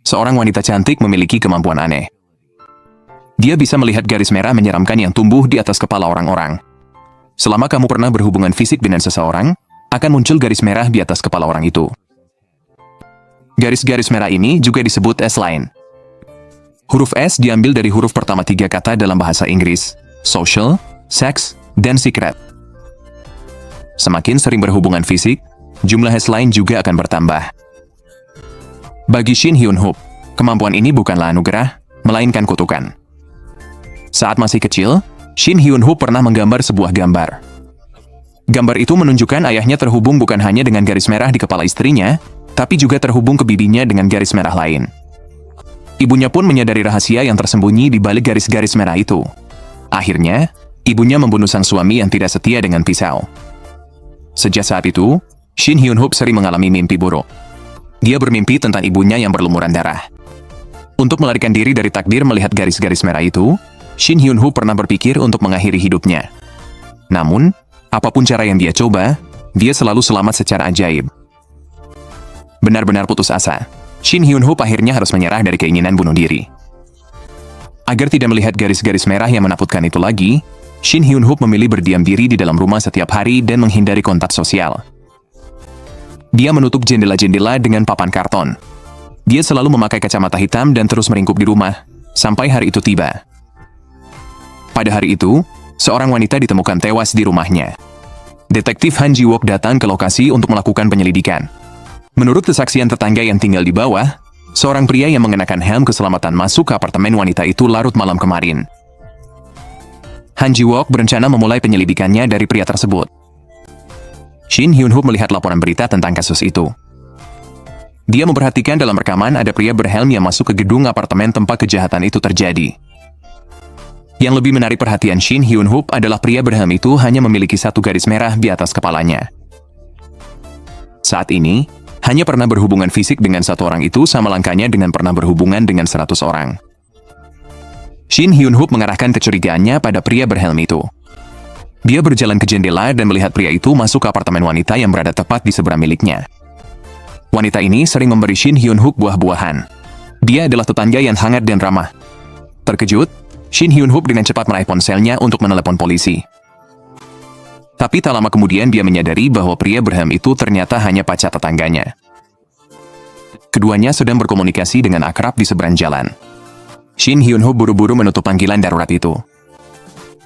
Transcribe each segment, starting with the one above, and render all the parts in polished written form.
seorang wanita cantik memiliki kemampuan aneh. Dia bisa melihat garis merah menyeramkan yang tumbuh di atas kepala orang-orang. Selama kamu pernah berhubungan fisik dengan seseorang, akan muncul garis merah di atas kepala orang itu. Garis-garis merah ini juga disebut S-line. Huruf S diambil dari huruf pertama 3 kata dalam bahasa Inggris, social, sex, dan secret. Semakin sering berhubungan fisik, jumlah S-line juga akan bertambah. Bagi Shin Hyun Hoop, kemampuan ini bukanlah anugerah, melainkan kutukan. Saat masih kecil, Shin Hyun Hoop pernah menggambar sebuah gambar. Gambar itu menunjukkan ayahnya terhubung bukan hanya dengan garis merah di kepala istrinya, tapi juga terhubung ke bibinya dengan garis merah lain. Ibunya pun menyadari rahasia yang tersembunyi di balik garis-garis merah itu. Akhirnya, ibunya membunuh sang suami yang tidak setia dengan pisau. Sejak saat itu, Shin Hyun Hoop sering mengalami mimpi buruk. Dia bermimpi tentang ibunya yang berlumuran darah. Untuk melarikan diri dari takdir melihat garis-garis merah itu, Shin Hyun Hoop pernah berpikir untuk mengakhiri hidupnya. Namun, apapun cara yang dia coba, dia selalu selamat secara ajaib. Benar-benar putus asa, Shin Hyun Hoop akhirnya harus menyerah dari keinginan bunuh diri. Agar tidak melihat garis-garis merah yang menakutkan itu lagi, Shin Hyun Hoop memilih berdiam diri di dalam rumah setiap hari dan menghindari kontak sosial. Dia menutup jendela-jendela dengan papan karton. Dia selalu memakai kacamata hitam dan terus meringkuk di rumah, sampai hari itu tiba. Pada hari itu, seorang wanita ditemukan tewas di rumahnya. Detektif Han Ji-wook datang ke lokasi untuk melakukan penyelidikan. Menurut kesaksian tetangga yang tinggal di bawah, seorang pria yang mengenakan helm keselamatan masuk ke apartemen wanita itu larut malam kemarin. Han Ji-wook berencana memulai penyelidikannya dari pria tersebut. Shin Hyun Hoop melihat laporan berita tentang kasus itu. Dia memperhatikan dalam rekaman ada pria berhelm yang masuk ke gedung apartemen tempat kejahatan itu terjadi. Yang lebih menarik perhatian Shin Hyun Hoop adalah pria berhelm itu hanya memiliki satu garis merah di atas kepalanya. Saat ini, hanya pernah berhubungan fisik dengan satu orang itu sama langkahnya dengan pernah berhubungan dengan 100 orang. Shin Hyun Hoop mengarahkan kecurigaannya pada pria berhelm itu. Dia berjalan ke jendela dan melihat pria itu masuk ke apartemen wanita yang berada tepat di seberang miliknya. Wanita ini sering memberi Shin Hyun Hoop buah-buahan. Dia adalah tetangga yang hangat dan ramah. Terkejut, Shin Hyun Hoop dengan cepat meraih ponselnya untuk menelepon polisi. Tapi tak lama kemudian dia menyadari bahwa pria berhelm itu ternyata hanya pacar tetangganya. Keduanya sedang berkomunikasi dengan akrab di seberang jalan. Shin Hyun Hoop buru-buru menutup panggilan darurat itu.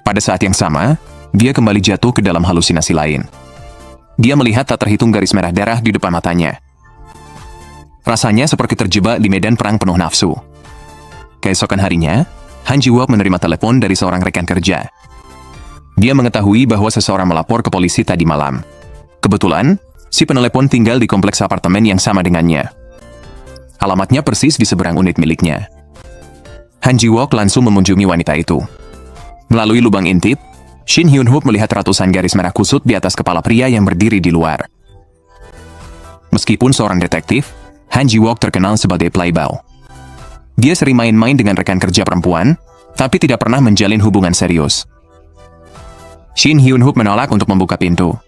Pada saat yang sama, dia kembali jatuh ke dalam halusinasi lain. Dia melihat tak terhitung garis merah darah di depan matanya. Rasanya seperti terjebak di medan perang penuh nafsu. Keesokan harinya, Han Ji-wook menerima telepon dari seorang rekan kerja. Dia mengetahui bahwa seseorang melapor ke polisi tadi malam. Kebetulan, si penelepon tinggal di kompleks apartemen yang sama dengannya. Alamatnya persis di seberang unit miliknya. Han Ji-wook langsung mengunjungi wanita itu. Melalui lubang intip, Shin Hyun Hoop melihat ratusan garis merah kusut di atas kepala pria yang berdiri di luar. Meskipun seorang detektif, Han Ji-wook terkenal sebagai playboy. Dia sering main-main dengan rekan kerja perempuan, tapi tidak pernah menjalin hubungan serius. Shin Hyun Hoop menolak untuk membuka pintu.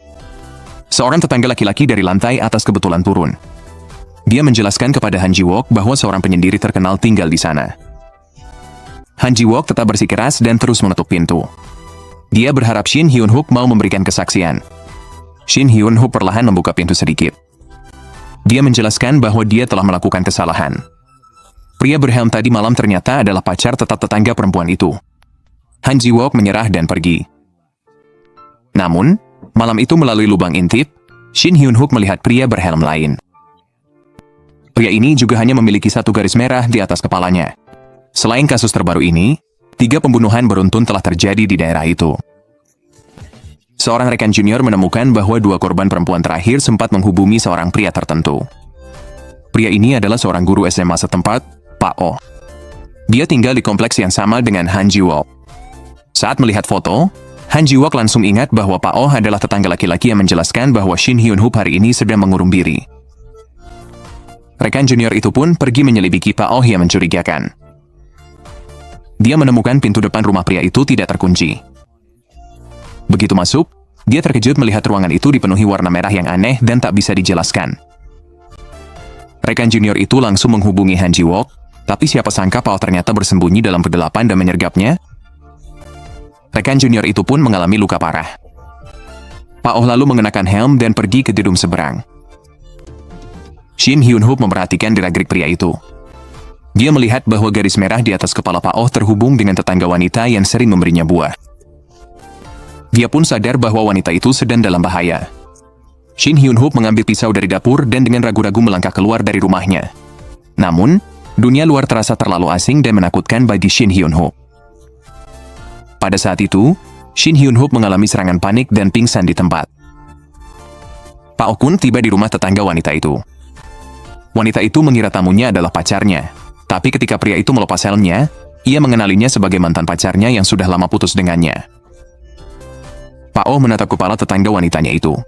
Seorang tetangga laki-laki dari lantai atas kebetulan turun. Dia menjelaskan kepada Han Ji-wook bahwa seorang penyendiri terkenal tinggal di sana. Han Ji-wook tetap bersikeras dan terus menutup pintu. Dia berharap Shin Hyun Hoop mau memberikan kesaksian. Shin Hyun Hoop perlahan membuka pintu sedikit. Dia menjelaskan bahwa dia telah melakukan kesalahan. Pria berhelm tadi malam ternyata adalah pacar tetap tetangga perempuan itu. Han Ji-wook menyerah dan pergi. Namun, malam itu melalui lubang intip, Shin Hyun Hoop melihat pria berhelm lain. Pria ini juga hanya memiliki satu garis merah di atas kepalanya. Selain kasus terbaru ini, 3 pembunuhan beruntun telah terjadi di daerah itu. Seorang rekan junior menemukan bahwa 2 korban perempuan terakhir sempat menghubungi seorang pria tertentu. Pria ini adalah seorang guru SMA setempat, Pak Oh. Dia tinggal di kompleks yang sama dengan Han Ji-wook. Saat melihat foto, Han Ji-wook langsung ingat bahwa Pak Oh adalah tetangga laki-laki yang menjelaskan bahwa Shin Hyun Hoop hari ini sedang mengurung diri. Rekan junior itu pun pergi menyelidiki Pak Oh yang mencurigakan. Dia menemukan pintu depan rumah pria itu tidak terkunci. Begitu masuk, dia terkejut melihat ruangan itu dipenuhi warna merah yang aneh dan tak bisa dijelaskan. Rekan junior itu langsung menghubungi Han Ji-wook, tapi siapa sangka Pao ternyata bersembunyi dalam kegelapan dan menyergapnya. Rekan junior itu pun mengalami luka parah. Pao lalu mengenakan helm dan pergi ke gedung seberang. Shin Hyun-hoop memperhatikan gerak-gerik pria itu. Dia melihat bahwa garis merah di atas kepala Pao terhubung dengan tetangga wanita yang sering memberinya buah. Dia pun sadar bahwa wanita itu sedang dalam bahaya. Shin Hyun-hoop mengambil pisau dari dapur dan dengan ragu-ragu melangkah keluar dari rumahnya. Namun, dunia luar terasa terlalu asing dan menakutkan bagi Shin Hyun-hoop. Pada saat itu, Shin Hyun-hoop mengalami serangan panik dan pingsan di tempat. Pao Kun tiba di rumah tetangga wanita itu. Wanita itu mengira tamunya adalah pacarnya, tapi ketika pria itu melepas helmnya, ia mengenalinya sebagai mantan pacarnya yang sudah lama putus dengannya. Pao menatap kepala tetangga wanitanya itu.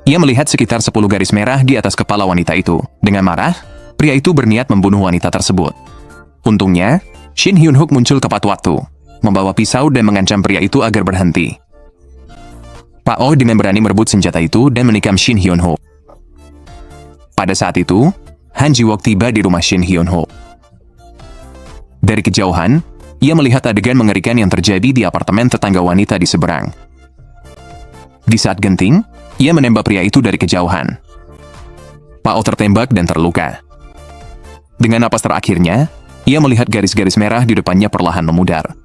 Ia melihat sekitar 10 garis merah di atas kepala wanita itu. Dengan marah, pria itu berniat membunuh wanita tersebut. Untungnya, Shin Hyun-hoop muncul tepat waktu, membawa pisau dan mengancam pria itu agar berhenti. Pao dengan berani merebut senjata itu dan menikam Shin Hyun-hoop. Pada saat itu, Han Ji-wook tiba di rumah Shin Hyun-hoop. Dari kejauhan, ia melihat adegan mengerikan yang terjadi di apartemen tetangga wanita di seberang. Di saat genting, ia menembak pria itu dari kejauhan. Pao tertembak dan terluka. Dengan napas terakhirnya, ia melihat garis-garis merah di depannya perlahan memudar.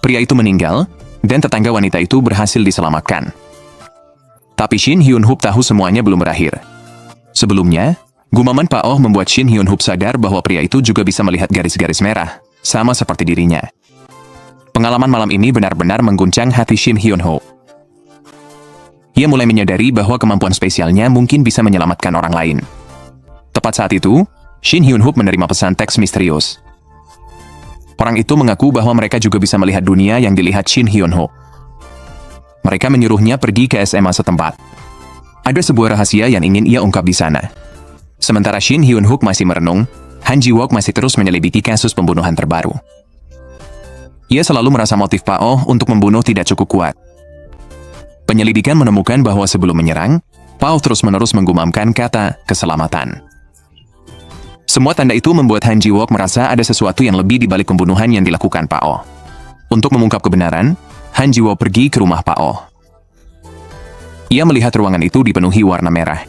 Pria itu meninggal, dan tetangga wanita itu berhasil diselamatkan. Tapi Shin Hyun-hoop tahu semuanya belum berakhir. Sebelumnya, gumaman Pao membuat Shin Hyun-hoop sadar bahwa pria itu juga bisa melihat garis-garis merah, sama seperti dirinya. Pengalaman malam ini benar-benar mengguncang hati Shin Hyun-hoop. Ia mulai menyadari bahwa kemampuan spesialnya mungkin bisa menyelamatkan orang lain. Tepat saat itu, Shin Hyun-hoop menerima pesan teks misterius. Orang itu mengaku bahwa mereka juga bisa melihat dunia yang dilihat Shin Hyun-hoop. Mereka menyuruhnya pergi ke SMA setempat. Ada sebuah rahasia yang ingin ia ungkap di sana. Sementara Shin Hyun-hoop masih merenung, Han Ji-wook masih terus menyelidiki kasus pembunuhan terbaru. Ia selalu merasa motif Pao untuk membunuh tidak cukup kuat. Penyelidikan menemukan bahwa sebelum menyerang, Pao terus-menerus menggumamkan kata keselamatan. Semua tanda itu membuat Han Ji-wook merasa ada sesuatu yang lebih di balik pembunuhan yang dilakukan Pao. Untuk mengungkap kebenaran, Han Ji-wook pergi ke rumah Pao. Ia melihat ruangan itu dipenuhi warna merah.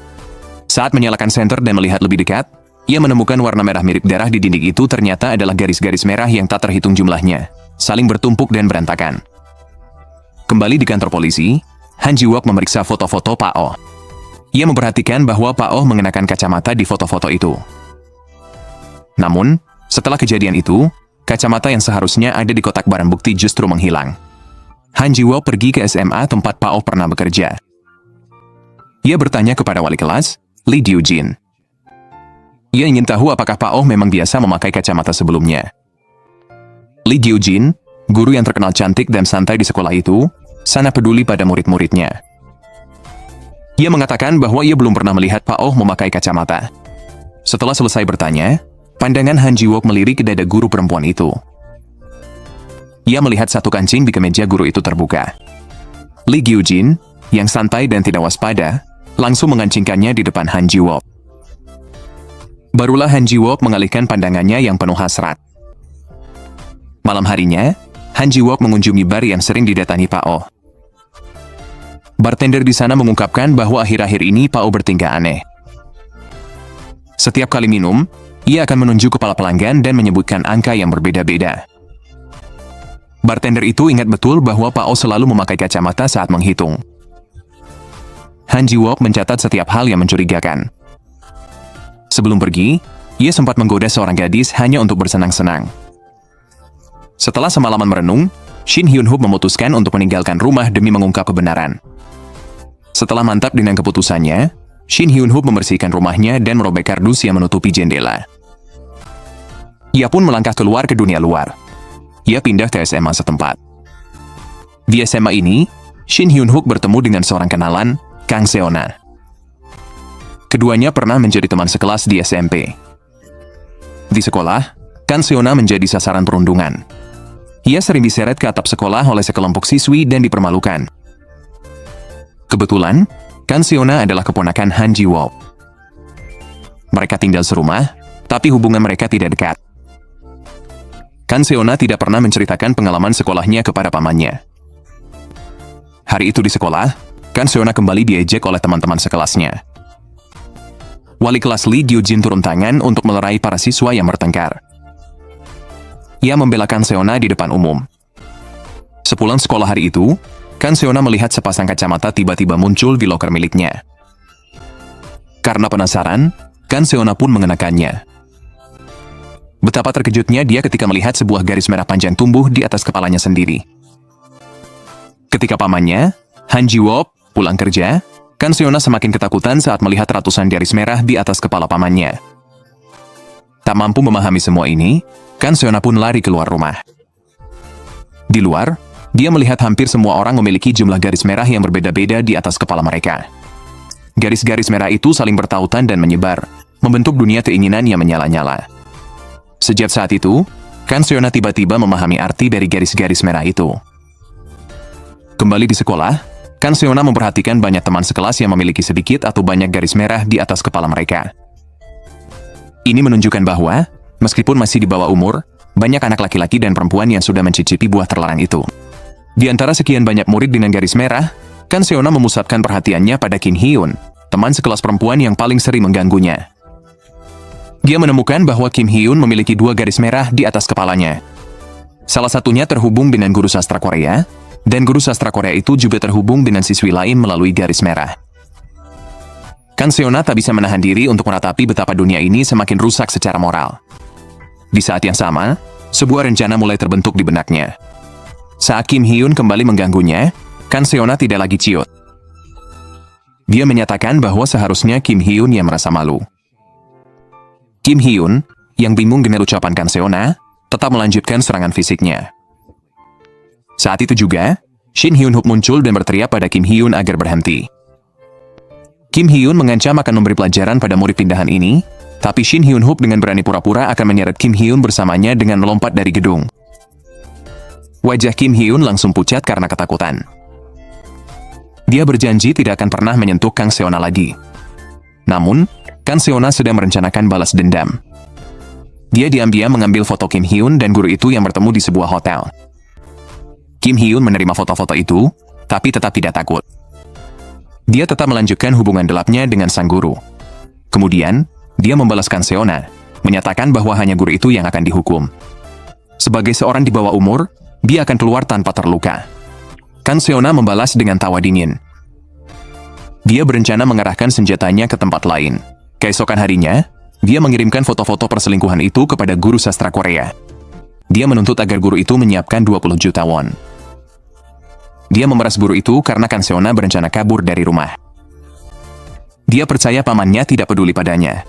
Saat menyalakan senter dan melihat lebih dekat, ia menemukan warna merah mirip darah di dinding itu ternyata adalah garis-garis merah yang tak terhitung jumlahnya, saling bertumpuk dan berantakan. Kembali di kantor polisi, Han Ji-wook memeriksa foto-foto Pao. Ia memperhatikan bahwa Pao mengenakan kacamata di foto-foto itu. Namun, setelah kejadian itu, kacamata yang seharusnya ada di kotak barang bukti justru menghilang. Han Ji-wook pergi ke SMA tempat Pao pernah bekerja. Ia bertanya kepada wali kelas, Lee Dyu-jin. Ia ingin tahu apakah Pao memang biasa memakai kacamata sebelumnya. Lee Dyu-jin, guru yang terkenal cantik dan santai di sekolah itu, sangat peduli pada murid-muridnya. Ia mengatakan bahwa ia belum pernah melihat Pao memakai kacamata. Setelah selesai bertanya, pandangan Han Ji-wook melirik ke dada guru perempuan itu. Ia melihat satu kancing di kemeja guru itu terbuka. Lee Dyu-jin, yang santai dan tidak waspada, langsung mengancingkannya di depan Han Ji-wook. Barulah Han Ji-wook mengalihkan pandangannya yang penuh hasrat. Malam harinya, Han Ji-wook mengunjungi bar yang sering didatangi Pao. Bartender di sana mengungkapkan bahwa akhir-akhir ini Pao bertingkah aneh. Setiap kali minum, ia akan menunjuk kepala pelanggan dan menyebutkan angka yang berbeda-beda. Bartender itu ingat betul bahwa Pao selalu memakai kacamata saat menghitung. Han Ji-wook mencatat setiap hal yang mencurigakan. Sebelum pergi, ia sempat menggoda seorang gadis hanya untuk bersenang-senang. Setelah semalaman merenung, Shin Hyun-hoop memutuskan untuk meninggalkan rumah demi mengungkap kebenaran. Setelah mantap dengan keputusannya, Shin Hyun-hoop membersihkan rumahnya dan merobek kardus yang menutupi jendela. Ia pun melangkah keluar ke dunia luar. Ia pindah ke SMA setempat. Di SMA ini, Shin Hyun-hoop bertemu dengan seorang kenalan, Kang Seona. Keduanya pernah menjadi teman sekelas di SMP. Di sekolah, Kang Seona menjadi sasaran perundungan. Ia sering diseret ke atap sekolah oleh sekelompok siswi dan dipermalukan. Kebetulan, Kang Seona adalah keponakan Han Ji-wook. Mereka tinggal serumah, tapi hubungan mereka tidak dekat. Kang Seona tidak pernah menceritakan pengalaman sekolahnya kepada pamannya. Hari itu di sekolah, Kang Seona kembali diejek oleh teman-teman sekelasnya. Wali kelas Lee Gyujin turun tangan untuk melerai para siswa yang bertengkar. Ia membela Kang Seona di depan umum. Sepulang sekolah hari itu, Kang Seona melihat sepasang kacamata tiba-tiba muncul di loker miliknya. Karena penasaran, Kang Seona pun mengenakannya. Betapa terkejutnya dia ketika melihat sebuah garis merah panjang tumbuh di atas kepalanya sendiri. Ketika pamannya, Han Ji-woo, pulang kerja, Kang Seona semakin ketakutan saat melihat ratusan garis merah di atas kepala pamannya. Tak mampu memahami semua ini, Kang Seona pun lari keluar rumah. Di luar, dia melihat hampir semua orang memiliki jumlah garis merah yang berbeda-beda di atas kepala mereka. Garis-garis merah itu saling bertautan dan menyebar, membentuk dunia keinginan yang menyala-nyala. Sejak saat itu, Kang Seona tiba-tiba memahami arti dari garis-garis merah itu. Kembali di sekolah, Kang Seona memperhatikan banyak teman sekelas yang memiliki sedikit atau banyak garis merah di atas kepala mereka. Ini menunjukkan bahwa, meskipun masih di bawah umur, banyak anak laki-laki dan perempuan yang sudah mencicipi buah terlarang itu. Di antara sekian banyak murid dengan garis merah, Kang Seona memusatkan perhatiannya pada Kim Hyun, teman sekelas perempuan yang paling sering mengganggunya. Dia menemukan bahwa Kim Hyun memiliki 2 garis merah di atas kepalanya. Salah satunya terhubung dengan guru sastra Korea, dan guru sastra Korea itu juga terhubung dengan siswi lain melalui garis merah. Kang Seona tak bisa menahan diri untuk meratapi betapa dunia ini semakin rusak secara moral. Di saat yang sama, sebuah rencana mulai terbentuk di benaknya. Saat Kim Hyun kembali mengganggunya, Kang Seona tidak lagi ciut. Dia menyatakan bahwa seharusnya Kim Hyun yang merasa malu. Kim Hyun, yang bingung dengan ucapan Kang Seona, tetap melanjutkan serangan fisiknya. Saat itu juga, Shin Hyun-hook muncul dan berteriak pada Kim Hyun agar berhenti. Kim Hyun mengancam akan memberi pelajaran pada murid pindahan ini, tapi Shin Hyun-hook dengan berani pura-pura akan menyeret Kim Hyun bersamanya dengan melompat dari gedung. Wajah Kim Hyun langsung pucat karena ketakutan. Dia berjanji tidak akan pernah menyentuh Kang Seona lagi. Namun, Kang Seona sedang merencanakan balas dendam. Dia diam-diam mengambil foto Kim Hyun dan guru itu yang bertemu di sebuah hotel. Kim Hyun menerima foto-foto itu, tapi tetap tidak takut. Dia tetap melanjutkan hubungan gelapnya dengan sang guru. Kemudian, dia membalas Kang Seona, menyatakan bahwa hanya guru itu yang akan dihukum. Sebagai seorang di bawah umur, dia akan keluar tanpa terluka. Kang Seona membalas dengan tawa dingin. Dia berencana mengarahkan senjatanya ke tempat lain. Keesokan harinya, dia mengirimkan foto-foto perselingkuhan itu kepada guru sastra Korea. Dia menuntut agar guru itu menyiapkan 20 juta won. Dia memeras guru itu karena Kang Seona berencana kabur dari rumah. Dia percaya pamannya tidak peduli padanya.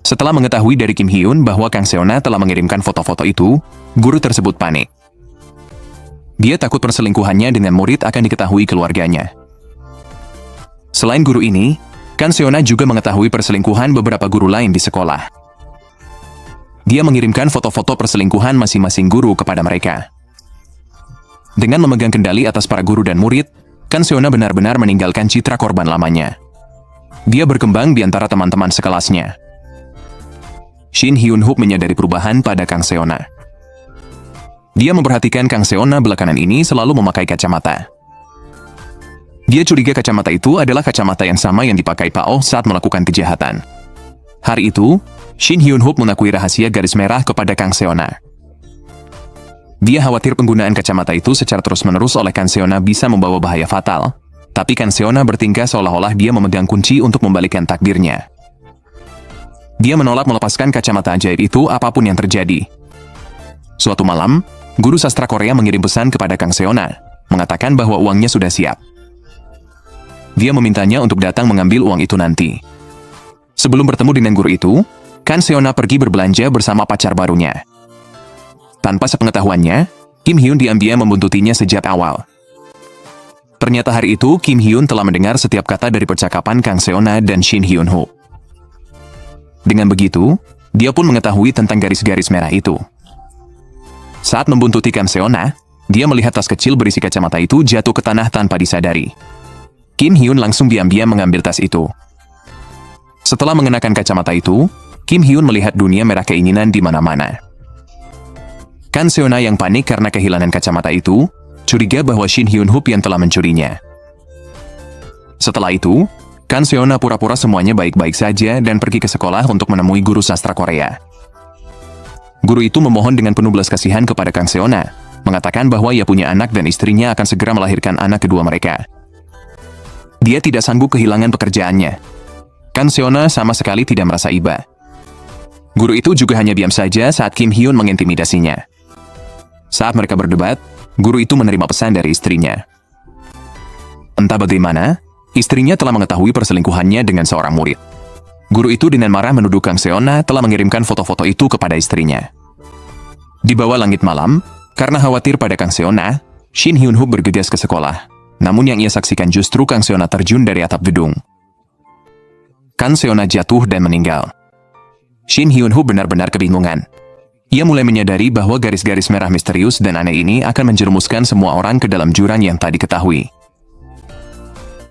Setelah mengetahui dari Kim Hyun bahwa Kang Seona telah mengirimkan foto-foto itu, guru tersebut panik. Dia takut perselingkuhannya dengan murid akan diketahui keluarganya. Selain guru ini, Kang Seona juga mengetahui perselingkuhan beberapa guru lain di sekolah. Dia mengirimkan foto-foto perselingkuhan masing-masing guru kepada mereka. Dengan memegang kendali atas para guru dan murid, Kang Seona benar-benar meninggalkan citra korban lamanya. Dia berkembang di antara teman-teman sekelasnya. Shin Hyun-hook menyadari perubahan pada Kang Seona. Dia memperhatikan Kang Seona belakangan ini selalu memakai kacamata. Dia curiga kacamata itu adalah kacamata yang sama yang dipakai Pao saat melakukan kejahatan. Hari itu, Shin Hyun-hook mengakui rahasia garis merah kepada Kang Seona. Dia khawatir penggunaan kacamata itu secara terus-menerus oleh Kang Seona bisa membawa bahaya fatal, tapi Kang Seona bertingkah seolah-olah dia memegang kunci untuk membalikkan takdirnya. Dia menolak melepaskan kacamata ajaib itu apapun yang terjadi. Suatu malam, guru sastra Korea mengirim pesan kepada Kang Seona, mengatakan bahwa uangnya sudah siap. Dia memintanya untuk datang mengambil uang itu nanti. Sebelum bertemu dengan guru itu, Kang Seona pergi berbelanja bersama pacar barunya. Tanpa sepengetahuannya, Kim Hyun diam-diam membuntutinya sejak awal. Ternyata hari itu Kim Hyun telah mendengar setiap kata dari percakapan Kang Seona dan Shin Hyun-hook. Dengan begitu, dia pun mengetahui tentang garis-garis merah itu. Saat membuntuti Kang Seona, dia melihat tas kecil berisi kacamata itu jatuh ke tanah tanpa disadari. Kim Hyun langsung diam-diam mengambil tas itu. Setelah mengenakan kacamata itu, Kim Hyun melihat dunia merah keinginan di mana-mana. Kan Seona yang panik karena kehilangan kacamata itu, curiga bahwa Shin Hyun Hoop yang telah mencurinya. Setelah itu, Kan Seona pura-pura semuanya baik-baik saja dan pergi ke sekolah untuk menemui guru sastra Korea. Guru itu memohon dengan penuh belas kasihan kepada Kang Seona, mengatakan bahwa ia punya anak dan istrinya akan segera melahirkan anak kedua mereka. Dia tidak sanggup kehilangan pekerjaannya. Kan Seona sama sekali tidak merasa iba. Guru itu juga hanya diam saja saat Kim Hyun mengintimidasinya. Saat mereka berdebat, guru itu menerima pesan dari istrinya. Entah bagaimana, istrinya telah mengetahui perselingkuhannya dengan seorang murid. Guru itu dengan marah menuduh Kang Seona telah mengirimkan foto-foto itu kepada istrinya. Di bawah langit malam, karena khawatir pada Kang Seona, Shin Hyun Hoop bergegas ke sekolah. Namun yang ia saksikan justru Kang Seona terjun dari atap gedung. Kang Seona jatuh dan meninggal. Shin Hyun Hoop benar-benar kebingungan. Ia mulai menyadari bahwa garis-garis merah misterius dan aneh ini akan menjerumuskan semua orang ke dalam jurang yang tak diketahui.